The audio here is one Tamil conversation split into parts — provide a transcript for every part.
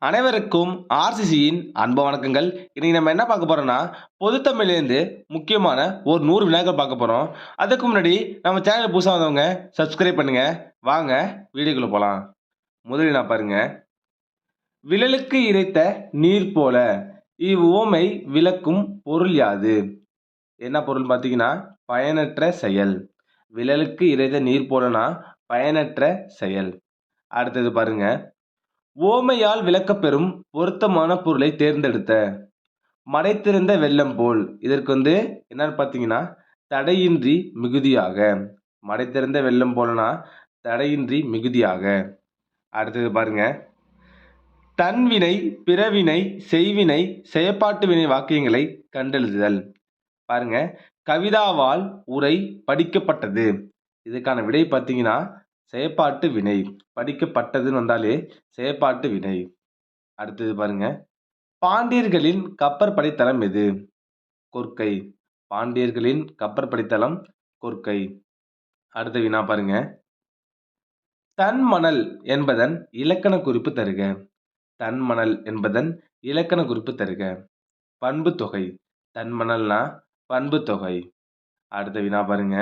அனைவருக்கும் ஆர்சிசியின் அன்பு வணக்கங்கள். இன்னைக்கு நம்ம என்ன பார்க்க போறோம்னா, பொதுத்தமிழ்லேருந்து முக்கியமான ஒரு 100 வினாக்கள் பார்க்க போறோம். அதுக்கு முன்னாடி நம்ம சேனல் புதுசா வந்தவங்க சப்ஸ்கிரைப் பண்ணுங்க. வாங்க வீடியோக்குள்ள போலாம். முதல் வினா பாருங்க. விழலுக்கு இறைத்த நீர் போல இவ்வுவமை விளக்கும் பொருள் யாது? என்ன பொருள் பார்த்தீங்கன்னா, பயனற்ற செயல். விழலுக்கு இறைத்த நீர் போலனா பயனற்ற செயல். அடுத்தது பாருங்க. உவமையால் விளக்கப்பெறும் பொருத்தமான பொருளை தேர்ந்தெடுத்த. மடைத்திருந்த வெள்ளம் போல். இதற்கு என்னன்னு பார்த்தீங்கன்னா, தடையின்றி மிகுதியாக. மடைத்திருந்த வெள்ளம் போலனா, தடையின்றி மிகுதியாக. அடுத்தது பாருங்க. தன்வினை, பிறவினை, செய்வினை, செயப்பாட்டு வினை வாக்கியங்களை கண்டெழுதுதல். பாருங்க. கவிதாவால் உரை படிக்கப்பட்டது. இதுக்கான விடை பார்த்தீங்கன்னா, செயப்பாட்டு வினை. படிக்கப்பட்டதுன்னு வந்தாலே செயப்பாட்டு வினை. அடுத்தது பாருங்க. பாண்டியர்களின் கப்பற்படைத்தளம் எது? கொற்கை. பாண்டியர்களின் கப்பற்படைத்தளம் கொற்கை. அடுத்த வினா பாருங்க. தன்மணல் என்பதன் இலக்கண குறிப்பு தருக. தன்மணல் என்பதன் இலக்கண குறிப்பு தருக. பண்புத்தொகை. தன்மணல்னா பண்புத்தொகை. அடுத்த வினா பாருங்க.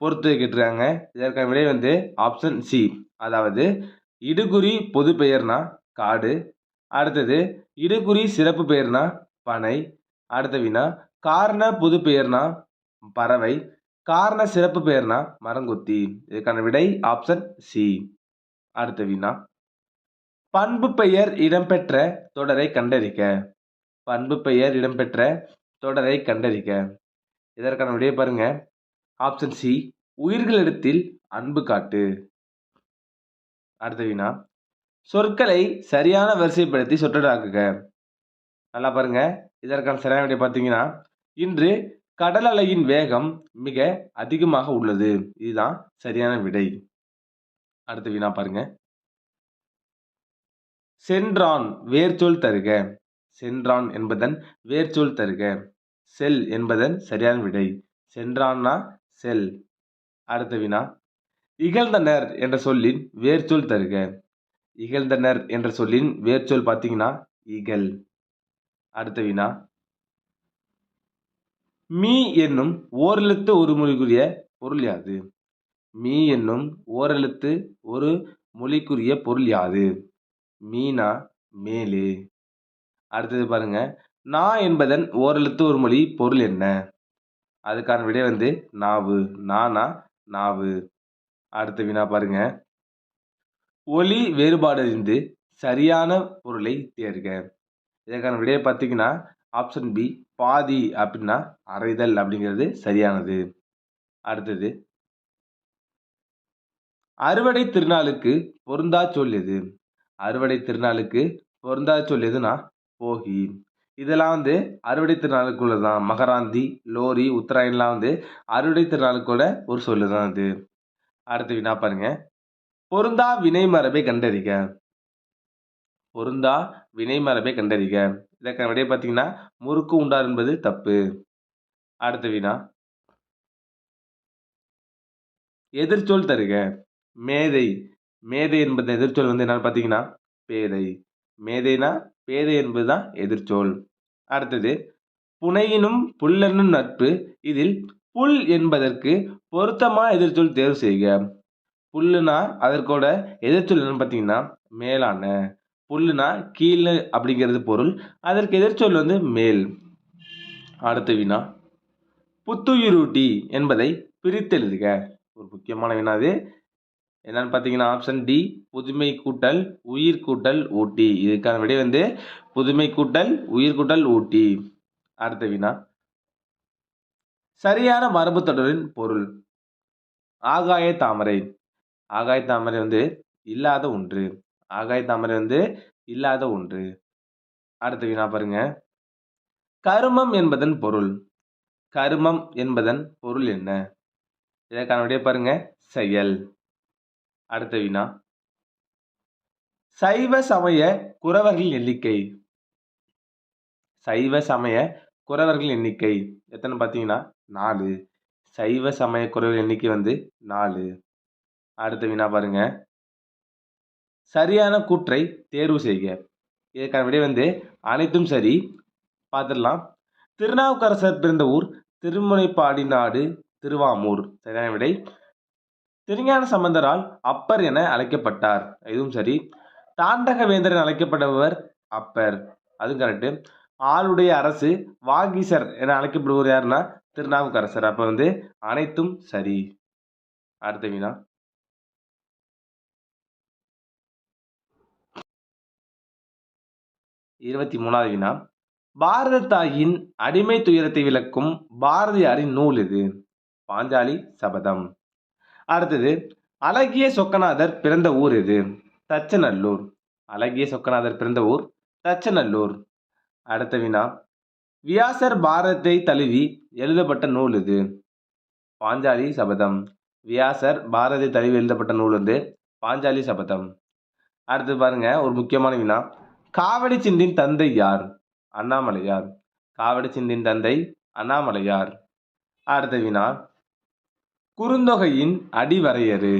பொறுத்துக கேட்டிருக்காங்க. இதற்கான விடை ஆப்ஷன் சி. அதாவது இடுகுறி பொது பெயர்னா காடு. அடுத்தது இடுகுறி சிறப்பு பெயர்னா பனை. அடுத்த வினா காரண பொது பெயர்னா பறவை. காரண சிறப்பு பெயர்னா மரங்கொத்தி. இதுக்கான விடை ஆப்ஷன் சி. அடுத்த வினா பண்பு பெயர் இடம்பெற்ற தொடரை கண்டறிக. பண்பு பெயர் இடம்பெற்ற தொடரை கண்டறிக. இதற்கான விடையை பாருங்க. Option C. உயிர்களிடத்தில் அன்பு காட்டு. அடுத்த வினா சொற்களை சரியான வரிசைப்படுத்தி சொற்றொடராக்குக. நல்லா பாருங்க. இதற்கான சரியான விடை பார்த்தீங்கன்னா, இன்று கடல் அலையின் வேகம் மிக அதிகமாக உள்ளது. இதுதான் சரியான விடை. அடுத்த வினா பாருங்க. சென்றான் வேர்ச்சொல் தருக. சென்றான் என்பதன் வேர்ச்சொல் தருக. செல் என்பதன் சரியான விடை. சென்றான்னா செல். அடுத்த வினா இகழ்ந்தனர் என்ற சொல்லின் வேர்ச்சொல் தருக. இகழ்ந்தனர் என்ற சொல்லின் வேர்ச்சொல் பார்த்தீங்கன்னா இகழ். அடுத்த வினா மீ என்னும் ஓரெழுத்து ஒரு மொழிக்குரிய பொருள் யாது? மீ என்னும் ஓரெழுத்து ஒரு மொழிக்குரிய பொருள் யாது? மீனா மேலே. அடுத்தது பாருங்க. நா என்பதன் ஓரெழுத்து ஒரு மொழி பொருள் என்ன? அதுக்கான விடை நாவு. நானா நாவு. அடுத்த வினா பாருங்க. ஒலி வேறுபாடறிந்து சரியான பொருளை தேர்க. இதற்கான விடையை பார்த்தீங்கன்னா, ஆப்ஷன் பி. பாதி அப்படின்னா அறைதல் அப்படிங்கிறது சரியானது. அடுத்தது அறுவடை திருநாளுக்கு பொருந்தா சொல் எது? அறுவடை திருநாளுக்கு பொருந்தா சொல் எதுனா போகி. இதெல்லாம் அறுவடை திருநாளுக்குள்ளது தான். மகராந்தி, லோரி, உத்தராயணம்லாம் அறுவடை திருநாளுக்கூட ஒரு சொல்லு தான் அது. அடுத்த வினா பாருங்க. பொருந்தா வினை மரபை கண்டறிக. பொருந்தா வினை மரபை கண்டறிக. இதற்கான விடை பார்த்தீங்கன்னா, முறுக்கு உண்டார் என்பது தப்பு. அடுத்த வினா எதிர்ச்சொல் தருக. மேதை. மேதை என்பது எதிர்ச்சொல் என்னன்னு பார்த்தீங்கன்னா, பேதை. மேதைனா பேதை என்பதுதான் எதிர்ச்சொல். அடுத்தது புனையினும் புல்லனும் நட்பு. இதில் புல் என்பதற்கு பொருத்தமான எதிர்ச்சொல் தேர்வு செய்க. புல்லுனா அதற்கோட எதிர்ச்சொல் என்னன்னு பார்த்தீங்கன்னா, மேலான. புல்லுனா கீழ் அப்படிங்கிறது பொருள். அதற்கு எதிர்ச்சொல் மேல். அடுத்த வினா புத்துயிரூட்டி என்பதை பிரித்தெழுதுக. ஒரு முக்கியமான வினா இது. என்னன்னு பார்த்தீங்கன்னா, ஆப்ஷன் டி. புதுமை கூட்டல் உயிர் கூட்டல் ஊட்டி. இதுக்கான விடை புதுமை கூட்டல் உயிர் கூட்டல் ஊட்டி. அடுத்த வினா சரியான மரபு தொடரின் பொருள். ஆகாய தாமரை. ஆகாய தாமரை இல்லாத ஒன்று. ஆகாய தாமரை இல்லாத ஒன்று. அடுத்த வினா பாருங்க. கருமம் என்பதன் பொருள். கருமம் என்பதன் பொருள் என்ன? இதற்கான விடை பாருங்க. செயல். அடுத்த வினா சைவ சமய குரவர்கள் எண்ணிக்கை. சைவ சமய குரவர்கள் எண்ணிக்கை எத்தனை பார்த்தீங்கன்னா 4. சைவ சமய குரவர்கள் எண்ணிக்கை 4. அடுத்த வினா பாருங்க. சரியான கூற்றை தேர்வு செய்க. இதற்கான விடை வந்து அனைத்தும் சரி. பார்த்துடலாம். திருநாவுக்கரசர் பிறந்த ஊர் திருமுனைப்பாடி நாடு திருவாமூர். சரியான விடை. திருஞான சம்பந்தரால் அப்பர் என அழைக்கப்பட்டார். இதுவும் சரி. தாண்டக வேந்தர் என அழைக்கப்படுபவர் அப்பர். அதுவும் கரெக்டு. ஆளுடைய அரசு வாகீசர் என அழைக்கப்படுவர் யாருன்னா திருநாவுக்கரசர். அப்ப வந்து அனைத்தும் சரி. அடுத்த வினா 23வது வினா. பாரத தாயின் அடிமை துயரத்தை விளக்கும் பாரதியாரின் நூல் எது? பாஞ்சாலி சபதம். அடுத்தது, அழகிய சொக்கநாதர் பிறந்த ஊர் எது? தச்சநல்லூர். அழகிய சொக்கநாதர் பிறந்த ஊர் தச்சநல்லூர். அடுத்த வினா. வியாசர் பாரதத்தை தழுவி எழுதப்பட்ட நூல் எது? பாஞ்சாலி சபதம். வியாசர் பாரதத்தை தழுவி எழுதப்பட்ட நூல் வந்து பாஞ்சாலி சபதம். அடுத்து பாருங்க, ஒரு முக்கியமான வினா. காவடி சிந்தின் தந்தை யார்? அண்ணாமலையார். காவடி சிந்தின் தந்தை அண்ணாமலையார். அடுத்த வினா. குறுந்தொகையின் அடிவரையறு.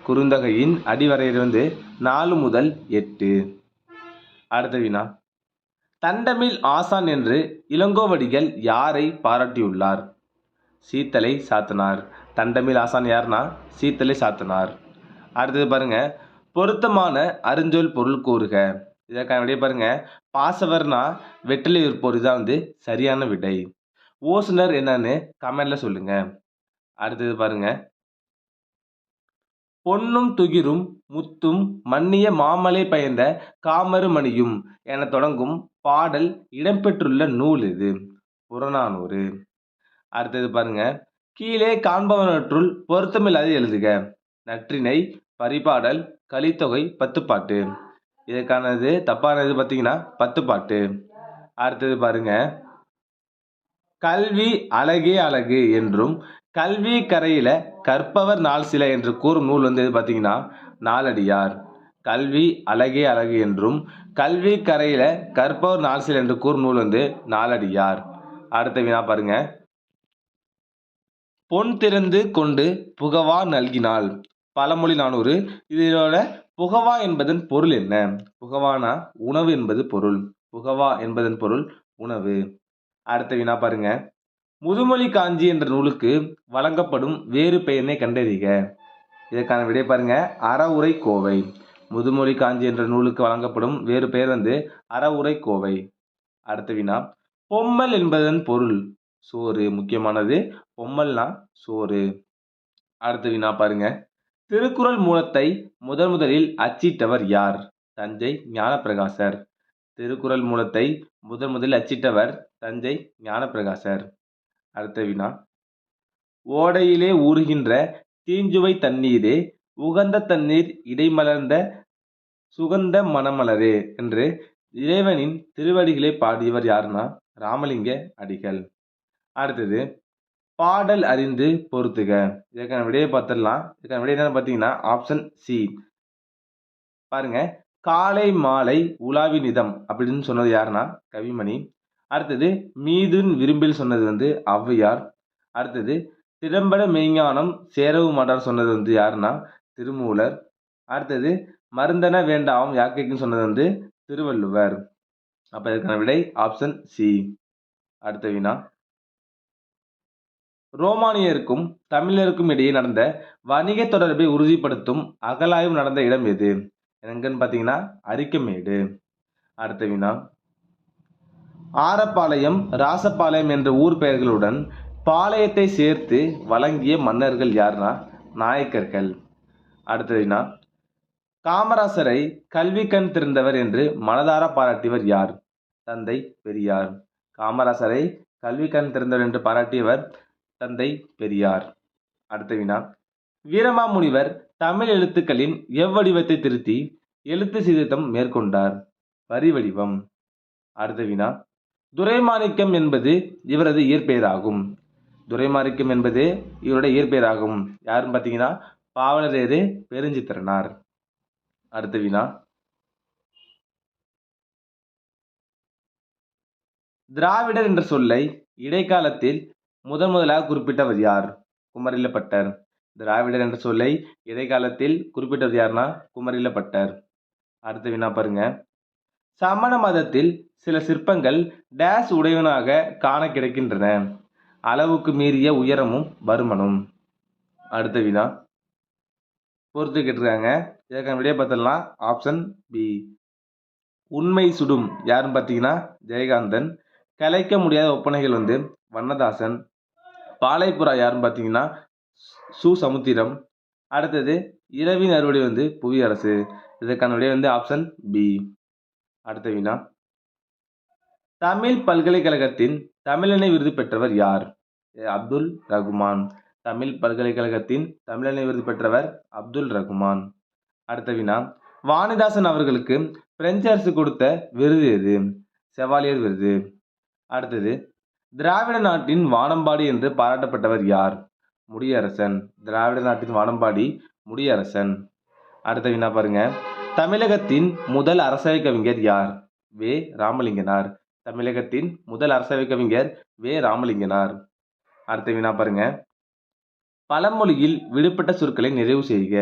குறுந்தொகையின் அடிவரையறு வந்து 4 முதல் 8. அடுத்த வினா. தண்டமிழ் ஆசான் என்று இளங்கோவடிகள் யாரை பாராட்டியுள்ளார்? சீத்தலை சாத்தனார். தண்டமிழ் ஆசான் யாருன்னா சீத்தலை சாத்தனார். அடுத்தது பாருங்க, பொருத்தமான அருஞ்சொல் பொருள் கூறுக. இதற்கான விடை பாருங்க, பாசவர்னா வெற்றிலை விற்போர். தான் வந்து சரியான விடை. ஓசுனர் என்னன்னு கமெண்ட்ல சொல்லுங்க. அடுத்தது பாருங்க, பொன்னும் துகிரும் முத்தும் மன்னிய மாமலை பயந்த காமருமணியும் என தொடங்கும் பாடல் இடம்பெற்றுள்ள நூல் இது? புறநானூறு. அடுத்தது பாருங்க, கீழே காண்பவனற்றுள் பொருத்தமில்லாத எழுதுக. நற்றிணை, பரிபாடல், கலித்தொகை, பத்துப்பாட்டு. இதற்கானது தப்பானது பார்த்தீங்கன்னா பத்துப்பாட்டு. அடுத்தது பாருங்க, கல்வி அழகே அழகு என்றும் கல்வி கரையில கற்பவர் நாள் சில என்று கூறும் நூல் வந்து எது பார்த்தீங்கன்னா நாலடியார். கல்வி அழகே அழகு என்றும் கல்வி கரையில கற்பவர் நாள் சில என்று கூறும் நூல் வந்து நாலடியார். அடுத்த வினா பாருங்க, பொன் திறந்து கொண்டு புகவா நல்கினாள். பழமொழி 400. இதோட புகவா என்பதன் பொருள் என்ன? புகவானா உணவு என்பது பொருள். புகவா என்பதன் பொருள் உணவு. அடுத்த வினா பாருங்க, முதுமொழி காஞ்சி என்ற நூலுக்கு வழங்கப்படும் வேறு பெயரினை கண்டறிக. இதற்கான விடை பாருங்க, அறவுரை கோவை. முதுமொழி காஞ்சி என்ற நூலுக்கு வழங்கப்படும் வேறு பெயர் வந்து அறவுரை கோவை. அடுத்த வினா, பொம்மல் என்பதன் பொருள் சோறு. முக்கியமானது, பொம்மல்னா சோறு. அடுத்த வினா பாருங்க, திருக்குறள் மூலத்தை முதலில் அச்சிட்டவர் யார்? தஞ்சை ஞானப்பிரகாசர். திருக்குறள் மூலத்தை முதலில் அச்சிட்டவர் தஞ்சை ஞானப்பிரகாசர். அடுத்த வினா, ஓடையிலே ஊறுகின்ற தீஞ்சுவை தண்ணீரே உகந்த தண்ணீர் இடைமலர்ந்த சுகந்த மணமலரே என்று இறைவனின் திருவடிகளை பாடியவர் யாருன்னா ராமலிங்க அடிகள். அடுத்தது, பாடல் அறிந்து பொறுத்துக. இதற்கான விடையை பார்த்துடலாம். இதற்கான விடை என்னன்னு பார்த்தீங்கன்னா ஆப்ஷன் சி. பாருங்க, காலை மாலை உலாவி நிதம் அப்படின்னு சொன்னது யாருன்னா கவிமணி. அடுத்தது, மீதுன் விரும்பில் சொன்னது வந்து ஔவையார். அடுத்தது, திறம்பட மெய்ஞானம் சேரவு மாட்டார் சொன்னது வந்து யாருன்னா திருமூலர். அடுத்தது, மருந்தன வேண்டாம் யாக்கைக்குன்னு சொன்னது வந்து திருவள்ளுவர். அப்ப இதற்கான விடை ஆப்ஷன் சி. அடுத்த வினா, ரோமானியருக்கும் தமிழருக்கும் இடையே நடந்த வணிக தொடர்பை உறுதிப்படுத்தும் அகழாய்வு நடந்த இடம் எது? எங்கன்னு பார்த்தீங்கன்னா அரிக்கமேடு. அடுத்த வினா, ஆரப்பாளையம், ராசபாளையம் என்ற ஊர் பெயர்களுடன் பாளையத்தை சேர்த்து வழங்கிய மன்னர்கள் யாருன்னா நாயக்கர்கள். அடுத்த வினா, காமராசரை கல்வி கண் திறந்தவர் என்று மனதார பாராட்டியவர் யார்? தந்தை பெரியார். காமராசரை கல்வி கண் திறந்தவர் என்று பாராட்டியவர் தந்தை பெரியார். அடுத்த வினா, வீரமாமுனிவர் தமிழ் எழுத்துக்களின் எவ்வடிவத்தை திருத்தி எழுத்து சீர்திருத்தம் மேற்கொண்டார்? வரி வடிவம். அடுத்த வினா, துரைமாணிக்கம் என்பது இவரது இயற்பெயராகும். துரைமாணிக்கம் என்பது இவருடைய இயற்பெயராகும். யாருன்னு பார்த்தீங்கன்னா பாவலரேறு பெருஞ்சித்திரனார். அடுத்த வினா, திராவிடர் என்ற சொல்லை இடைக்காலத்தில் முதலாக குறிப்பிட்டவர் யார்? குமரிலப்பட்டர். திராவிடர் என்ற சொல்லை இடைக்காலத்தில் குறிப்பிட்டவர் யாருன்னா குமரிலப்பட்டர். அடுத்த வினா பாருங்க, சமண மதத்தில் சில சிற்பங்கள் டேஸ் உடையவனாக காண கிடைக்கின்றன. அளவுக்கு மீறிய உயரமும் பருமனும். அடுத்த வினா பொறுத்து கேட்டிருக்காங்க. இதற்கான விடையை பார்த்துடலாம். Option B. உண்மை சுடும் யாருன்னு பார்த்தீங்கன்னா ஜெயகாந்தன். கலைக்க முடியாத ஒப்பனைகள் வண்ணதாசன். பாலைப்புறா யாருன்னு பார்த்தீங்கன்னா சு. சமுத்திரம். அடுத்தது இரவின் அறுவடை புவியரசு. இதற்கான விடை ஆப்ஷன் பி. அடுத்த வினா தமிழ் பல்கலைக்கழகத்தின் தமிழனை விருது பெற்றவர் யார்? அப்துல் ரகுமான். தமிழ் பல்கலைக்கழகத்தின் தமிழனை விருது பெற்றவர் அப்துல் ரகுமான். அடுத்த வினா வாணிதாசன் அவர்களுக்கு பிரெஞ்சு அரசு கொடுத்த விருது எது? செவாலியர் விருது. அடுத்தது திராவிட நாட்டின் வானம்பாடி என்று பாராட்டப்பட்டவர் யார்? முடியரசன். திராவிட நாட்டின் வானம்பாடி முடியரசன். அடுத்த வினா பாருங்க. தமிழகத்தின் முதல் அரசவை கவிஞர் யார்? வே. ராமலிங்கனார். தமிழகத்தின் முதல் அரசவை கவிஞர் வே. ராமலிங்கனார். அடுத்த வினா பாருங்க. பழமொழியில் விடுபட்ட சொற்களை நிறைவு செய்க.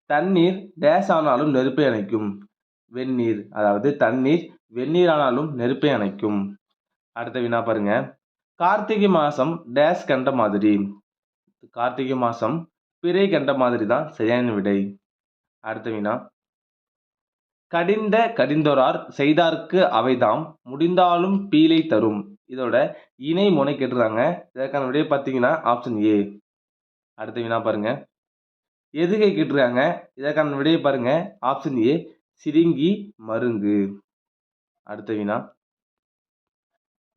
தண்ணீர் டேஸ் ஆனாலும் நெருப்பை அணைக்கும். வெந்நீர். அதாவது தண்ணீர் வெந்நீர் ஆனாலும் நெருப்பை அணைக்கும். அடுத்த வினா பாருங்க. கார்த்திகை மாசம் டேஸ் கண்ட மாதிரி. கார்த்திகை மாசம் பிறை கண்ட மாதிரி தான் சரியான விடை. அடுத்த வினா கடிந்தொரார் செய்தார்க்கு அவைதாம் முடிந்தாலும் பீலை தரும். இதோட இணை முனை கேட்டுறாங்க. இதற்கான விடையை பார்த்தீங்கன்னா ஆப்ஷன் ஏ. அடுத்த வினா பாருங்க. எதுகை கேட்டிருக்காங்க. இதற்கான விடையை பாருங்க. Option A. சிறுங்கி மருங்கு. அடுத்த வினா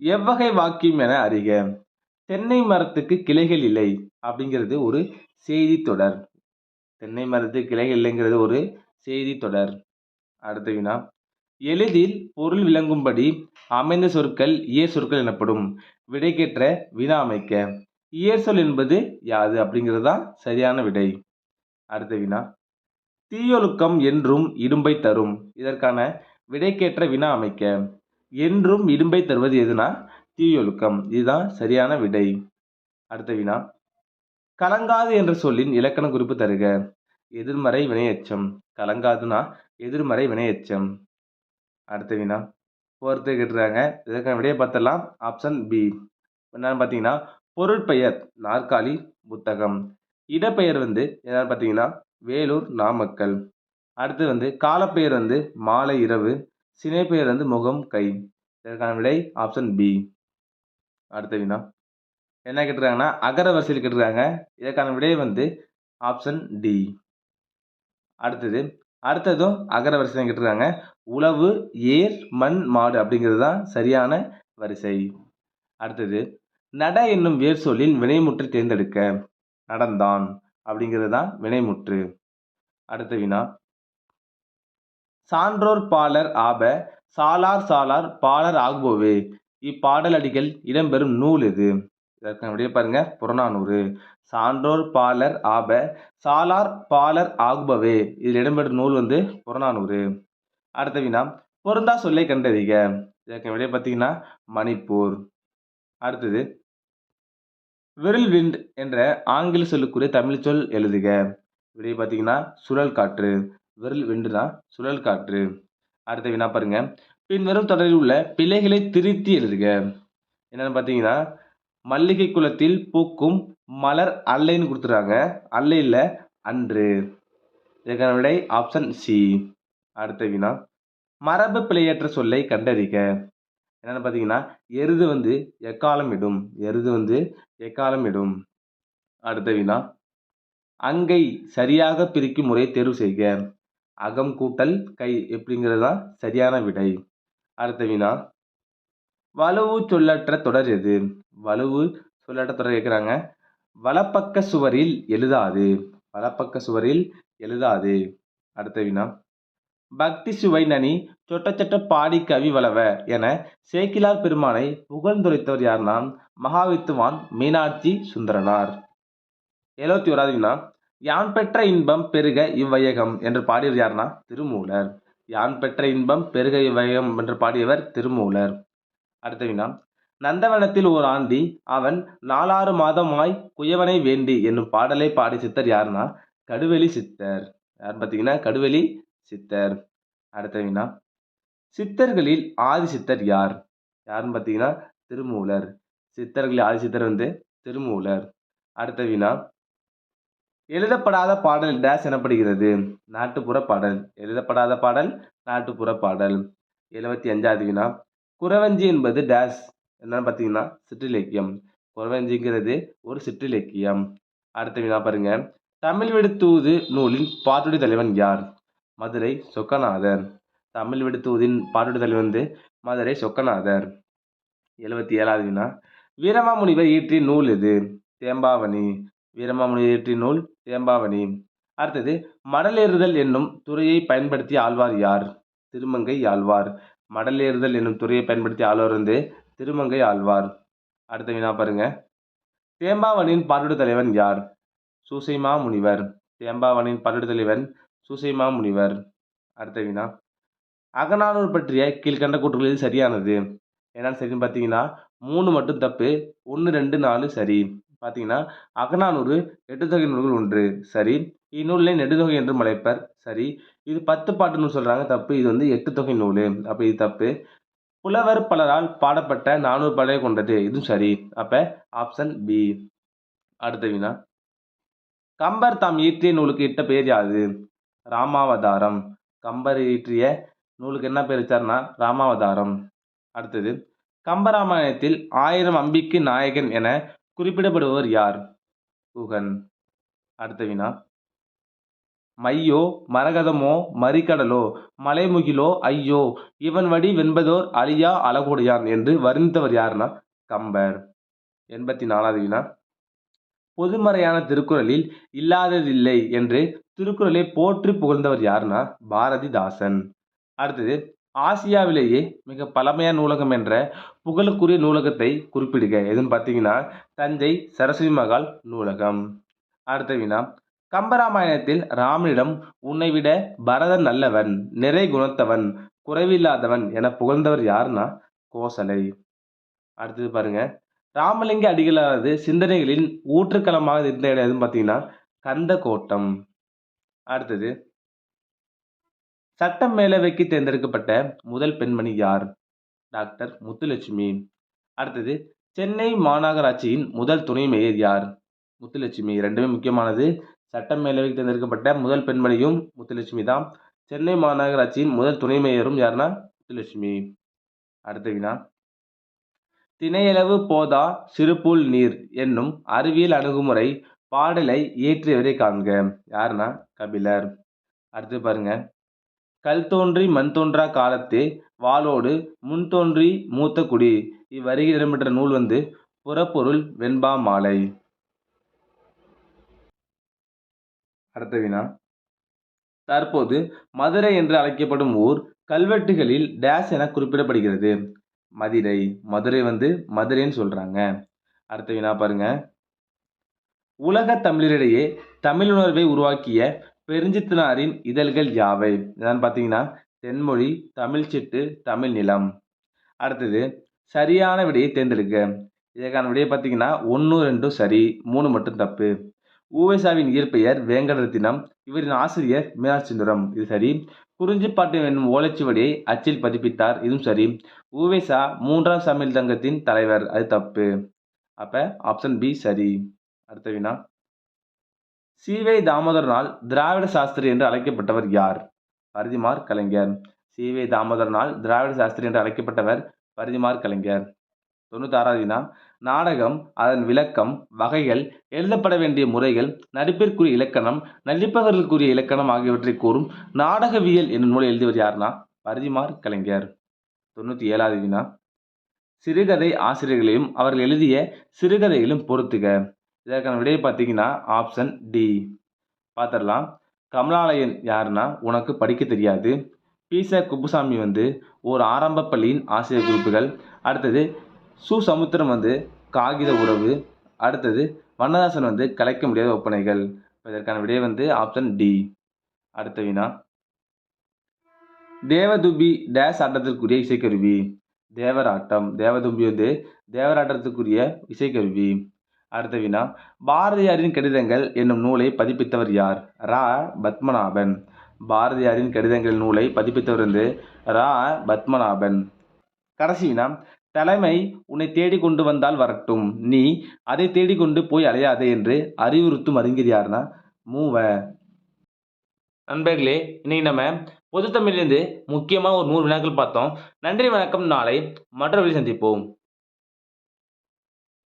எவ்வகை வாக்கியம் என அறிக. தென்னை மரத்துக்கு கிளைகள் இல்லை அப்படிங்கிறது ஒரு செய்தி தொடர். தென்னை மரத்துக்கு கிளைகள் இல்லைங்கிறது ஒரு செய்தி தொடர். அடுத்த வினா எளிதில் பொருள் விளங்கும்படி அமைந்த சொற்கள் இயற் சொற்கள் எனப்படும். விடைக்கேற்ற வினா அமைக்க. இயற் சொல் என்பது யாது அப்படிங்கிறது தான் சரியான விடை. அடுத்த வினா தீயொழுக்கம் என்றும் இடும்பை தரும். இதற்கான விடைக்கேற்ற வினா அமைக்க. என்றும் இடும்பை தருவது எதுனா தீயொழுக்கம். இதுதான் சரியான விடை. அடுத்த வினா கலங்காது என்ற சொல்லின் இலக்கண குறிப்பு தருக. எதிர்மறை வினையெச்சம். கலங்காதுனா எதிர்மறை வினையெச்சம். அடுத்த வினா பொறுத்து கேட்டுருக்காங்க. இதற்கான விடையை பார்த்தலாம். Option B. என்னன்னு பார்த்தீங்கன்னா பொருட்பெயர் நாற்காலி புத்தகம். இடப்பெயர் என்னன்னு பார்த்தீங்கன்னா வேலூர் நாமக்கல். அடுத்து காலப்பெயர் மாலை இரவு. சினைப்பெயர் முகம் கை. இதற்கான விடை ஆப்ஷன் பி. அடுத்த வினா என்ன கேட்டிருக்காங்கன்னா அகர வரிசையில் கேட்டிருக்காங்க. இதற்கான விடை ஆப்ஷன் டி. அடுத்ததும் அகர வரிசை கேட்டிருக்காங்க. உழவு ஏர் மண் மாடு அப்படிங்கிறது தான் சரியான வரிசை. அடுத்தது நட என்னும் வேர் சொல்லின் வினைமுற்று தேர்ந்தெடுக்க. நடந்தான் அப்படிங்கிறது தான் வினைமுற்று. அடுத்த வினா சான்றோர் பாலர் ஆப சாலார் சாலார் பாலர் ஆகுபவே. இப்பாடல் அடிகள் இடம்பெறும் நூல் எது? இதற்கான விடையை பாருங்க. புறநானூறு. சான்றோர் பாலர் ஆப சாலார் பாலர் ஆகுபவே. இதில் இடம்பெறும் நூல் புறநானூறு. அடுத்த வினா பொருந்தா சொல்லை கண்டறிக. இதற்கான விடையை பார்த்தீங்கன்னா மணிப்பூர். அடுத்தது விரில் விண்ட் என்ற ஆங்கில சொல்லுக்குரிய தமிழ் சொல் எழுதுக. விடையை பார்த்தீங்கன்னா சுழல் காற்று. விரில் விண்டுனா சுழல் காற்று. அடுத்த வினா பாருங்க. பின்வரும் தொடரில் உள்ள பிழைகளை திருத்தி எழுதுக. என்னன்னு பார்த்தீங்கன்னா மல்லிகை குளத்தில் பூக்கும் மலர் அல்லைன்னு கொடுத்துறாங்க. அல்ல இல்ல அன்று. இதற்கான விடை ஆப்ஷன் சி. அடுத்த வினா மரபு பிழையற்ற சொல்லை கண்டறிக. என்னன்னு பார்த்தீங்கன்னா எருது எக்காலம் இடும். எருது எக்காலம் இடும். அடுத்த வினா அங்கை சரியாக பிரிக்கும் முறை தேர்வு செய்க. அகம் கூட்டல் கை எப்படிங்கிறது தான் சரியான விடை. அடுத்த வினா வலுவு சொல்லற்ற தொடர் எது? வலுவு சொல்லற்ற தொடர் கேட்குறாங்க. வலப்பக்க சுவரில் எழுதாது. வலப்பக்க சுவரில் எழுதாது. அடுத்த வினா பக்தி சுவை நனி சொட்ட சொட்ட பாடி கவி வளவ என சேக்கிலார் பெருமானை புகழ்ந்துரைத்தவர் யார்னா மகாவித்துவான் மீனாட்சி சுந்தரனார். 71வது வினா யான் பெற்ற இன்பம் பெருக இவ்வையகம் என்று பாடியவர் யார்னா திருமூலர். யான் பெற்ற இன்பம் பெருக இவ்வையகம் என்று பாடியவர் திருமூலர். அடுத்த வினா நந்தவனத்தில் ஓர் ஆண்டி அவன் 4 மாதமாய் குயவனை வேண்டி என்னும் பாடலை பாடி சித்தர் யாருன்னா கடுவெளி சித்தர். யார் பார்த்தீங்கன்னா கடுவெளி சித்தர். அடுத்த வினா சித்தர்களில் ஆதி சித்தர் யார்? யாருன்னு பார்த்தீங்கன்னா திருமூலர். சித்தர்களில் ஆதி சித்தர் வந்து திருமூலர். அடுத்த வினா, எழுதப்படாத பாடல் டேஸ் எனப்படுகிறது? நாட்டுப்புற பாடல். எழுதப்படாத பாடல் நாட்டுப்புற பாடல். 75வது வினா, குறவஞ்சி என்பது டேஸ் என்னன்னு பார்த்தீங்கன்னா சிற்றிலக்கியம். குறவஞ்சிங்கிறது ஒரு சிற்றிலக்கியம். அடுத்த வினா பாருங்க, தமிழ் விடுத்தூது நூலின் பாட்டுடை தலைவன் யார்? மதுரை சொக்கநாதர். தமிழ் விடுத்தூதின் பாட்டுடை தலைவன் வந்து மதுரை சொக்கநாதர். 77வது வினா, வீரமாமுனிவர் இயற்றிய நூல் எது? தேம்பாவணி. வீரமாமுனிவர் இயற்றிய நூல் தேம்பாவணி. அடுத்தது, மடலேறுதல் என்னும் துறையை பயன்படுத்திய ஆழ்வார் யார்? திருமங்கை ஆழ்வார். மடலேறுதல் என்னும் துறையை பயன்படுத்திய ஆழ்வார் வந்து திருமங்கை ஆழ்வார். அடுத்த வினா பாருங்க, தேம்பாவணியின் பாட்டுடை தலைவன் யார்? சூசைமா முனிவர். தேம்பாவணியின் பாட்டுடை தலைவன் சூசைமா முனிவர். அடுத்த வினா, அகநானூறு பற்றிய கீழ்கண்ட கூற்றுகளில் சரியானது? என்னன்னு சரின்னு பார்த்தீங்கன்னா 3 மட்டும் தப்பு, 1, 2, 4 சரி. பார்த்தீங்கன்னா அகநானூறு 8 தொகை நூல்கள் ஒன்று சரி. இந்நூலை நெடுந்தொகை என்றும் அழைப்பர் சரி. இது 10 பாட்டு நூல் சொல்றாங்க தப்பு. இது வந்து 8 தொகை நூல். அப்ப இது தப்பு. புலவர் பலரால் பாடப்பட்ட 400 பாடலை கொண்டது. இதுவும் சரி. அப்ப ஆப்ஷன் பி. அடுத்த வினா, கம்பர் தாம் இயற்றிய நூலுக்கு இட்ட பெயர் யாது? ராமாவதாரம். கம்பர் இயற்றிய நூலுக்கு என்ன பேர் வச்சார்னா ராமாவதாரம். அடுத்தது, கம்பராமாயணத்தில் 1000 அம்பிக்கு நாயகன் என குறிப்பிடப்படுபவர் யார்? குகன். அடுத்த வினா, மையோ மரகதமோ மறிகடலோ மலைமுகிலோ ஐயோ இவன் வடி வென்பதோர் அழியா அழகுடையான் என்று வர்ணித்தவர் யாருன்னா கம்பர். 84வது வினா, பொதுமறையான திருக்குறளில் இல்லாததில்லை என்று திருக்குறளை போற்றி புகழ்ந்தவர் யாருன்னா பாரதிதாசன். அடுத்தது, ஆசியாவிலேயே மிக பழமையான நூலகம் என்ற புகழுக்குரிய நூலகத்தை குறிப்பிடுக. எதுன்னு பார்த்தீங்கன்னா தஞ்சை சரஸ்வதி மகால் நூலகம். அடுத்த வினா, கம்பராமாயணத்தில் ராமனிடம் உன்னை விட பரதன் நல்லவன், நிறை குணத்தவன், குறைவில்லாதவன் என புகழ்ந்தவர் யாருன்னா கோசலை. அடுத்தது பாருங்க, ராமலிங்க அடிகளாரது சிந்தனைகளின் ஊற்றுக்களமாக இருந்த இடம் எதுன்னு பார்த்தீங்கன்னா கந்த கோட்டம். அடுத்தது, சட்ட மேலவைக்கு தேர்ந்தெடுக்கப்பட்ட முதல் பெண்மணி யார்? டாக்டர் முத்துலட்சுமி. அடுத்தது, சென்னை மாநகராட்சியின் முதல் துணை மேயர் யார்? முத்துலட்சுமி. ரெண்டுமே முக்கியமானது. சட்ட மேலவைக்கு தேர்ந்தெடுக்கப்பட்ட முதல் பெண்மணியும் முத்துலட்சுமி தான். சென்னை மாநகராட்சியின் முதல் துணை மேயரும் யாருன்னா முத்துலட்சுமி. அடுத்த வினா, திணையளவு போதா சிறுபுல் நீர் என்னும் அறிவியல் அணுகுமுறை பாடலை இயற்றியவரை காண்க. யாருன்னா கபிலர். அடுத்து பாருங்க, கல் தோன்றி மண் தோன்றா காலத்தே வாளோடு முன் தோன்றி மூத்த குடி இவ்வருகில் இடம்பெற்ற நூல் வந்து புறப்பொருள் வெண்பா மாலை. அடுத்த வினா, தற்போது மதுரை என்று அழைக்கப்படும் ஊர் கல்வெட்டுகளில் டேஸ் என குறிப்பிடப்படுகிறது? மதுரை. மதுரை வந்து மதுரைன்னு சொல்றாங்க. அடுத்த வினா பாருங்க, உலக தமிழரிடையே தமிழ் உணர்வை உருவாக்கிய பெருஞ்சித்திரனாரின் இதழ்கள் யாவை? என்னன்னு பார்த்தீங்கன்னா தென்மொழி, தமிழ் சிட்டு, தமிழ் நிலம். அடுத்தது, சரியான விடையை தேர்ந்தெடுக்க. இதற்கான விடையை பார்த்தீங்கன்னா 1, 2 சரி, 3 மட்டும் தப்பு. உவேசாவின் இயற்பெயர் வேங்கடரத்தினம். இவரின் ஆசிரியர் மீனாட்சி சுந்தரம். இது சரி. குறிஞ்சிப்பாட்டு என்னும் ஓலைச்சுவடியை அச்சில் பதிப்பித்தார். இதுவும் சரி. உவேசா 3ஆம் சமையல் சங்கத்தின் தலைவர். அது தப்பு. அப்ப ஆப்ஷன் பி சரி. அடுத்த வினா, சி.வை. தாமோதரனால் திராவிட சாஸ்திரி என்று அழைக்கப்பட்டவர் யார்? பரிதிமாற் கலைஞர். சி.வை. தாமோதரனால் திராவிட சாஸ்திரி என்று அழைக்கப்பட்டவர் பரிதிமாற் கலைஞர். 96வது வினா, நாடகம், அதன் விளக்கம், வகைகள், எழுதப்பட வேண்டிய முறைகள், நடிப்பிற்குரிய இலக்கணம், நடிப்பவர்களுக்குரிய இலக்கணம் ஆகியவற்றை கூறும் நாடகவியல் என்னும் நூலை எழுதியவர் யாருன்னா பரிதிமாற் கலைஞர். 97வது வினா, சிறுகதை ஆசிரியர்களையும் அவர்கள் எழுதிய சிறுகதைகளும் பொறுத்துக. இதற்கான விடையை பார்த்தீங்கன்னா ஆப்ஷன் டி. பார்த்துடலாம். கமலாலயன் யாருன்னா உனக்கு படிக்க தெரியாது. பி.ச. குப்புசாமி வந்து ஒரு ஆரம்ப பள்ளியின் ஆசிரியர் குறிப்புகள். அடுத்தது, சு. சமுத்திரம் வந்து காகித உறவு. அடுத்தது, வண்ணதாசன் வந்து கலைக்க முடியாத ஒப்பனைகள். இதற்கான விடை வந்து ஆப்ஷன் டி. அடுத்த வினா, தேவதும்பி டேஸ் ஆட்டத்திற்குரிய இசைக்கருவி? தேவராட்டம். தேவதும்பி வந்து தேவராட்டத்துக்குரிய இசைக்கருவி. அடுத்த வினா, பாரதியாரின் கடிதங்கள் என்னும் நூலை பதிப்பித்தவர் யார்? ரா. பத்மநாபன். பாரதியாரின் கடிதங்கள் நூலை பதிப்பித்தவர் வந்து ரா. பத்மநாபன். கடைசி வினா, தலைமை உன்னை தேடிக் கொண்டு வந்தால் வரட்டும், நீ அதை தேடிக்கொண்டு போய் அலையாதே என்று அறிவுறுத்தும் அறிஞர் யாருன்னா மூவ. நண்பர்களே, இன்னைக்கு நம்ம பொதுத்தமிழ்லேருந்து முக்கியமாக ஒரு 100 வினாக்கள் பார்த்தோம். நன்றி, வணக்கம். நாளை மற்றொரு சந்திப்போம்.